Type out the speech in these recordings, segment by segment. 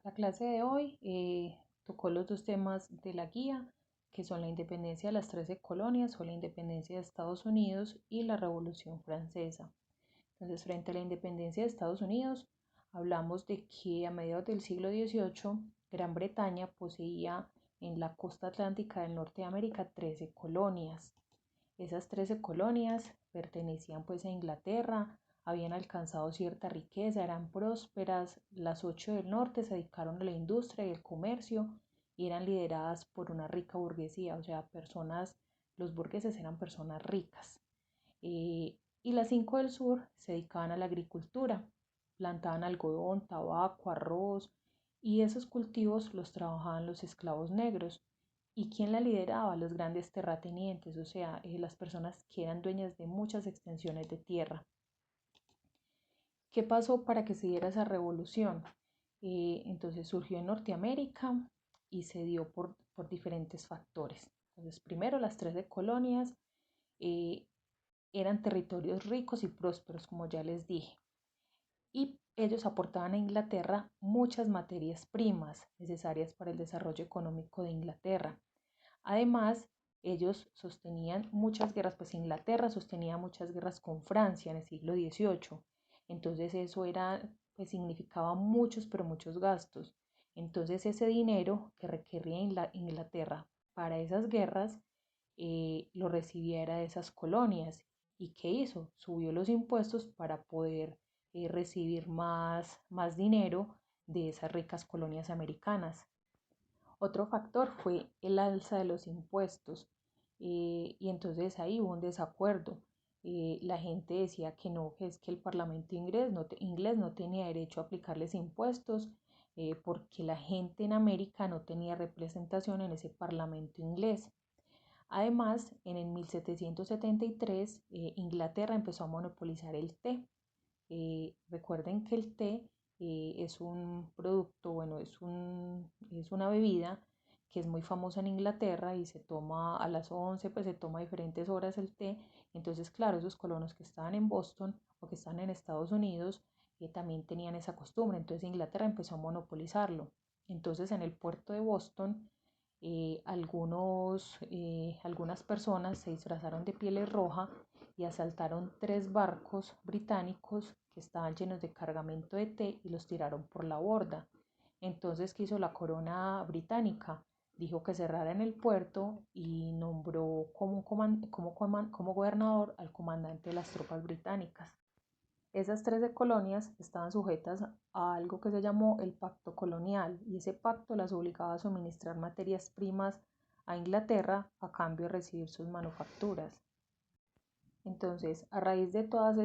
La clase de hoy tocó los dos temas de la guía, que son la independencia de las 13 colonias o la independencia de Estados Unidos y la Revolución Francesa. Entonces, frente a la independencia de Estados Unidos, hablamos de que a mediados del siglo XVIII, Gran Bretaña poseía en la costa atlántica del norte de América 13 colonias. Esas 13 colonias pertenecían pues a Inglaterra, habían alcanzado cierta riqueza, eran prósperas. Las 8 del norte se dedicaron a la industria y el comercio y eran lideradas por una rica burguesía, o sea, los burgueses eran personas ricas. Y las 5 del sur se dedicaban a la agricultura, plantaban algodón, tabaco, arroz, y esos cultivos los trabajaban los esclavos negros. ¿Y quién la lideraba? Los grandes terratenientes, o sea, las personas que eran dueñas de muchas extensiones de tierra. ¿Qué pasó para que se diera esa revolución? Entonces surgió en Norteamérica y se dio por diferentes factores. Entonces, primero, las 13 colonias eh, eran territorios ricos y prósperos, como ya les dije, y ellos aportaban a Inglaterra muchas materias primas necesarias para el desarrollo económico de Inglaterra. Además, ellos sostenían muchas guerras, pues Inglaterra sostenía muchas guerras con Francia en el siglo XVIII. Entonces eso pues significaba muchos, pero muchos gastos. Entonces ese dinero que requería Inglaterra para esas guerras lo recibiera de esas colonias. ¿Y qué hizo? Subió los impuestos para poder recibir más dinero de esas ricas colonias americanas. Otro factor fue el alza de los impuestos y entonces ahí hubo un desacuerdo. La gente decía que no, que es que el Parlamento inglés no tenía derecho a aplicarles impuestos porque la gente en América no tenía representación en ese Parlamento inglés. Además, en el 1773, Inglaterra empezó a monopolizar el té. Recuerden que el té es un producto, bueno, es una bebida que es muy famosa en Inglaterra y se toma a las 11, pues se toma a diferentes horas el té. Entonces, claro, esos colonos que estaban en Boston o que están en Estados Unidos también tenían esa costumbre. Entonces, Inglaterra empezó a monopolizarlo. Entonces, en el puerto de Boston, algunas personas se disfrazaron de pieles roja y asaltaron 3 barcos británicos que estaban llenos de cargamento de té y los tiraron por la borda. Entonces, ¿qué hizo la corona británica? Dijo que cerraran el puerto y nombró como gobernador al comandante de las tropas británicas. Esas 13 colonias estaban sujetas a algo que se llamó el Pacto Colonial y ese pacto las obligaba a suministrar materias primas a Inglaterra a cambio de recibir sus manufacturas. Entonces, a raíz de de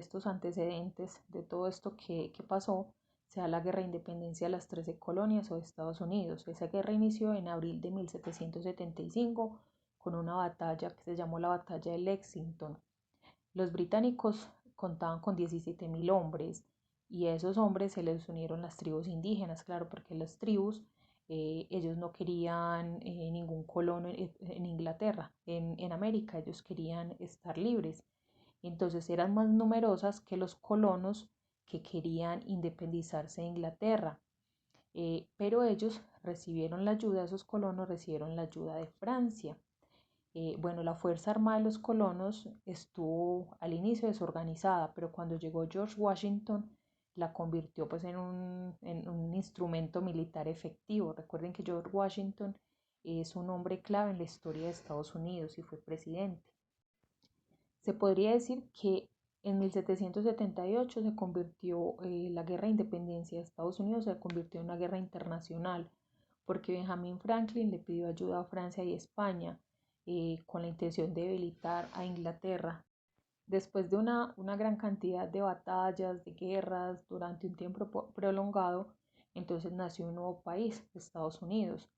estos antecedentes, de todo esto que pasó, se da la guerra de independencia de las 13 colonias o de Estados Unidos. Esa guerra inició en abril de 1775 con una batalla que se llamó la Batalla de Lexington. Los británicos contaban con 17.000 hombres y a esos hombres se les unieron las tribus indígenas, claro, porque las tribus, ellos no querían ningún colono en Inglaterra, en América, ellos querían estar libres. Entonces eran más numerosas que los colonos que querían independizarse de Inglaterra. Pero ellos recibieron la ayuda, esos colonos recibieron la ayuda de Francia. Bueno, la Fuerza Armada de los colonos estuvo al inicio desorganizada, pero cuando llegó George Washington la convirtió pues en un instrumento militar efectivo. Recuerden que George Washington es un hombre clave en la historia de Estados Unidos y fue presidente. Se podría decir que en 1778 se convirtió, la guerra de independencia de Estados Unidos se convirtió en una guerra internacional, porque Benjamin Franklin le pidió ayuda a Francia y España con la intención de debilitar a Inglaterra. Después de una gran cantidad de batallas, de guerras, durante un tiempo prolongado, entonces nació un nuevo país, Estados Unidos.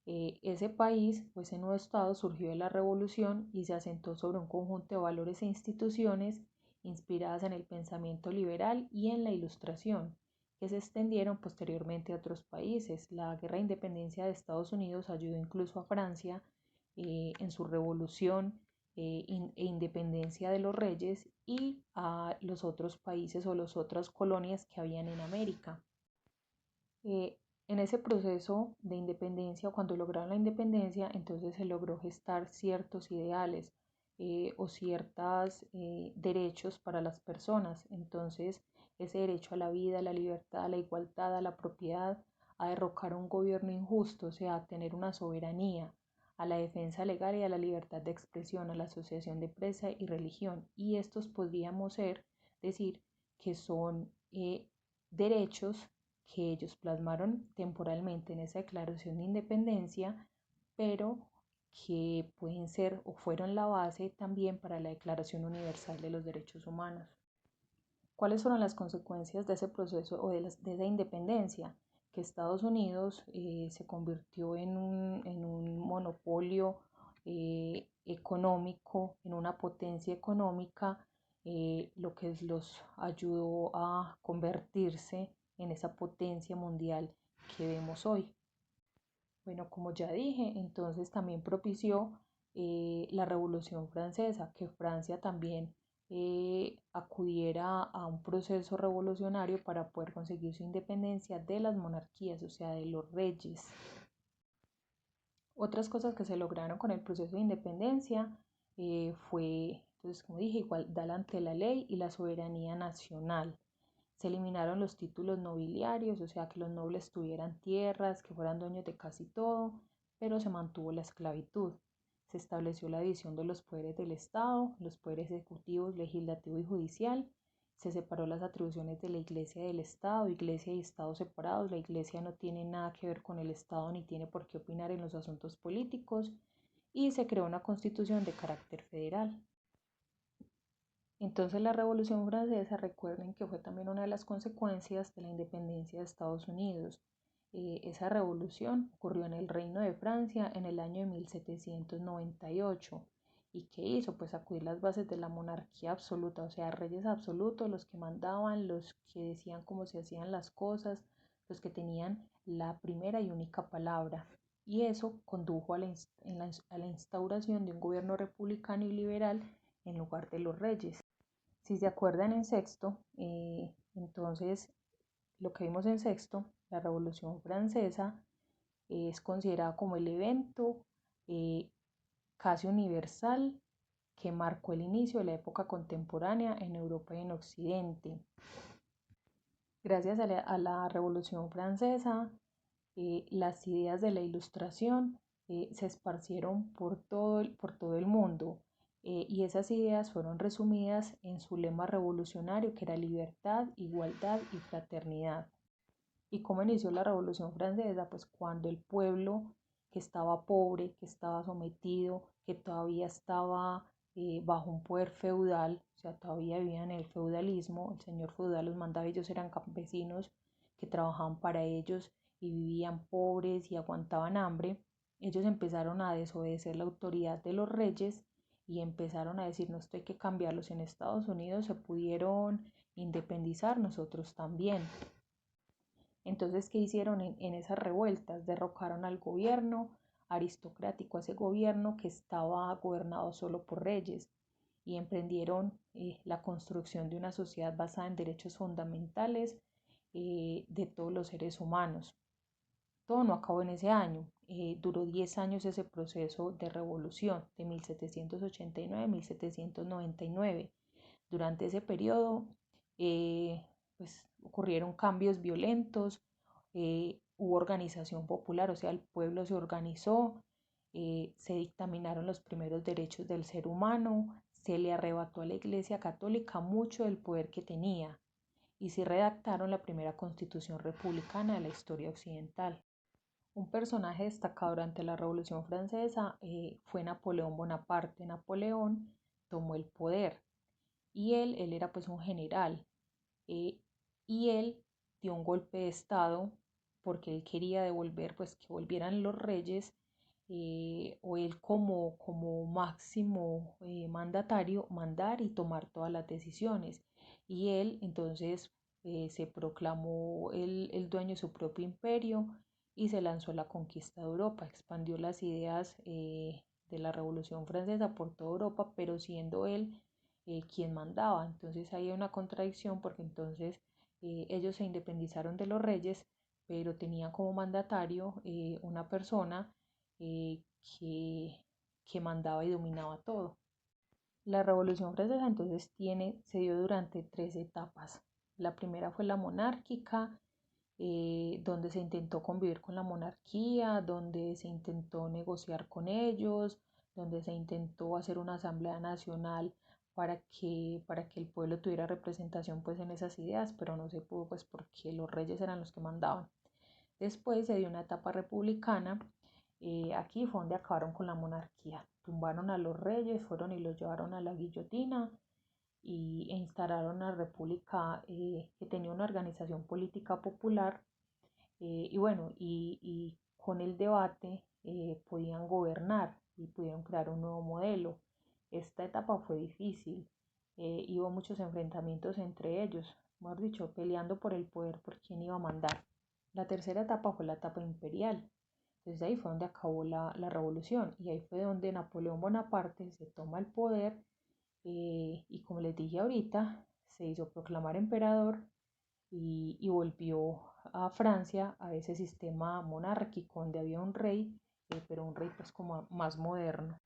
Ese país, pues ese nuevo estado surgió de la revolución y se asentó sobre un conjunto de valores e instituciones inspiradas en el pensamiento liberal y en la ilustración, que se extendieron posteriormente a otros países. La guerra de independencia de Estados Unidos ayudó incluso a Francia en su revolución e independencia de los reyes y a los otros países o las otras colonias que habían en América. En ese proceso de independencia, cuando lograron la independencia, entonces se logró gestar ciertos ideales o ciertos derechos para las personas. Entonces, ese derecho a la vida, a la libertad, a la igualdad, a la propiedad, a derrocar un gobierno injusto, o sea, a tener una soberanía, a la defensa legal y a la libertad de expresión, a la asociación de prensa y religión. Y estos podríamos decir que son derechos que ellos plasmaron temporalmente en esa declaración de independencia, pero que pueden ser o fueron la base también para la Declaración Universal de los Derechos Humanos. ¿Cuáles fueron las consecuencias de ese proceso o de esa independencia? Que Estados Unidos se convirtió en un monopolio económico, en una potencia económica, lo que los ayudó a convertirse en esa potencia mundial que vemos hoy. Bueno, como ya dije, entonces también propició la Revolución Francesa, que Francia también acudiera a un proceso revolucionario para poder conseguir su independencia de las monarquías, o sea, de los reyes. Otras cosas que se lograron con el proceso de independencia fue, entonces, como dije, igualdad ante la ley y la soberanía nacional. Se eliminaron los títulos nobiliarios, o sea, que los nobles tuvieran tierras, que fueran dueños de casi todo, pero se mantuvo la esclavitud. Se estableció la división de los poderes del Estado, los poderes ejecutivos, legislativo y judicial. Se separó las atribuciones de la Iglesia y del Estado, Iglesia y Estado separados. La Iglesia no tiene nada que ver con el Estado ni tiene por qué opinar en los asuntos políticos. Y se creó una constitución de carácter federal. Entonces la Revolución Francesa, recuerden que fue también una de las consecuencias de la independencia de Estados Unidos. Esa revolución ocurrió en el Reino de Francia en el año de 1798. ¿Y qué hizo? Pues sacudir las bases de la monarquía absoluta, o sea, reyes absolutos, los que mandaban, los que decían cómo se hacían las cosas, los que tenían la primera y única palabra. Y eso condujo a la instauración de un gobierno republicano y liberal en lugar de los reyes. Si se acuerdan en sexto, entonces lo que vimos en sexto, la Revolución Francesa, es considerada como el evento eh, casi universal que marcó el inicio de la época contemporánea en Europa y en Occidente. Gracias a la Revolución Francesa, las ideas de la Ilustración se esparcieron por todo el mundo y esas ideas fueron resumidas en su lema revolucionario que era libertad, igualdad y fraternidad. ¿Y cómo inició la Revolución Francesa? Pues cuando el pueblo que estaba pobre, que estaba sometido, que todavía estaba bajo un poder feudal, o sea, todavía vivían en el feudalismo, el señor feudal los mandaba, ellos eran campesinos que trabajaban para ellos y vivían pobres y aguantaban hambre, ellos empezaron a desobedecer la autoridad de los reyes y empezaron a decir, no, esto hay que cambiarlos. En Estados Unidos se pudieron independizar, nosotros también. Entonces, ¿qué hicieron en esas revueltas? Derrocaron al gobierno aristocrático, a ese gobierno que estaba gobernado solo por reyes, y emprendieron la construcción de una sociedad basada en derechos fundamentales de todos los seres humanos. Todo no acabó en ese año, duró 10 años ese proceso de revolución, de 1789 a 1799. Durante ese periodo, pues ocurrieron cambios violentos, hubo organización popular, o sea, el pueblo se organizó, se dictaminaron los primeros derechos del ser humano, se le arrebató a la Iglesia Católica mucho del poder que tenía y se redactaron la primera constitución republicana de la historia occidental. Un personaje destacado durante la Revolución Francesa fue Napoleón Bonaparte. Napoleón tomó el poder y él era pues un general eh, y él dio un golpe de estado porque él quería devolver pues que volvieran los reyes o él como máximo mandatario mandar y tomar todas las decisiones y él entonces se proclamó el dueño de su propio imperio y se lanzó a la conquista de Europa, expandió las ideas de la Revolución Francesa por toda Europa, pero siendo él quien mandaba. Entonces ahí hay una contradicción porque entonces ellos se independizaron de los reyes, pero tenía como mandatario una persona eh, que, que mandaba y dominaba todo. La Revolución Francesa entonces se dio durante 3 etapas. La primera fue la monárquica, donde se intentó convivir con la monarquía, donde se intentó negociar con ellos, donde se intentó hacer una asamblea nacional para que el pueblo tuviera representación pues en esas ideas, pero no se pudo pues porque los reyes eran los que mandaban. Después se dio una etapa republicana. Aquí fue donde acabaron con la monarquía. Tumbaron a los reyes, fueron y los llevaron a la guillotina e instalaron una república que tenía una organización política popular. Y bueno, y con el debate podían gobernar y pudieron crear un nuevo modelo. Esta etapa fue difícil. Hubo muchos enfrentamientos entre ellos, mejor dicho, peleando por el poder, por quién iba a mandar. La tercera etapa fue la etapa imperial. Entonces ahí fue donde acabó la revolución y ahí fue donde Napoleón Bonaparte se toma el poder y como les dije ahorita, se hizo proclamar emperador y volvió a Francia a ese sistema monárquico donde había un rey, pero un rey pues como más moderno.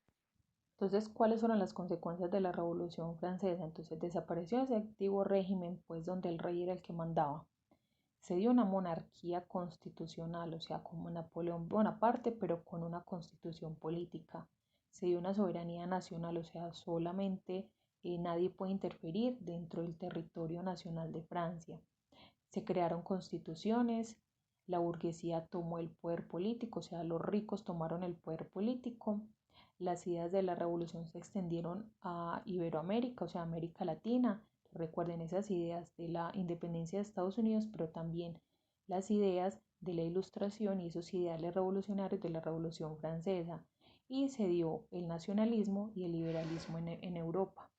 Entonces, ¿cuáles fueron las consecuencias de la Revolución Francesa? Entonces, desapareció ese antiguo régimen, pues donde el rey era el que mandaba. Se dio una monarquía constitucional, o sea, como Napoleón Bonaparte, pero con una constitución política. Se dio una soberanía nacional, o sea, solamente nadie puede interferir dentro del territorio nacional de Francia. Se crearon constituciones, la burguesía tomó el poder político, o sea, los ricos tomaron el poder político. Las ideas de la revolución se extendieron a Iberoamérica, o sea, América Latina. Recuerden esas ideas de la independencia de Estados Unidos, pero también las ideas de la Ilustración y esos ideales revolucionarios de la Revolución Francesa. Y se dio el nacionalismo y el liberalismo en Europa.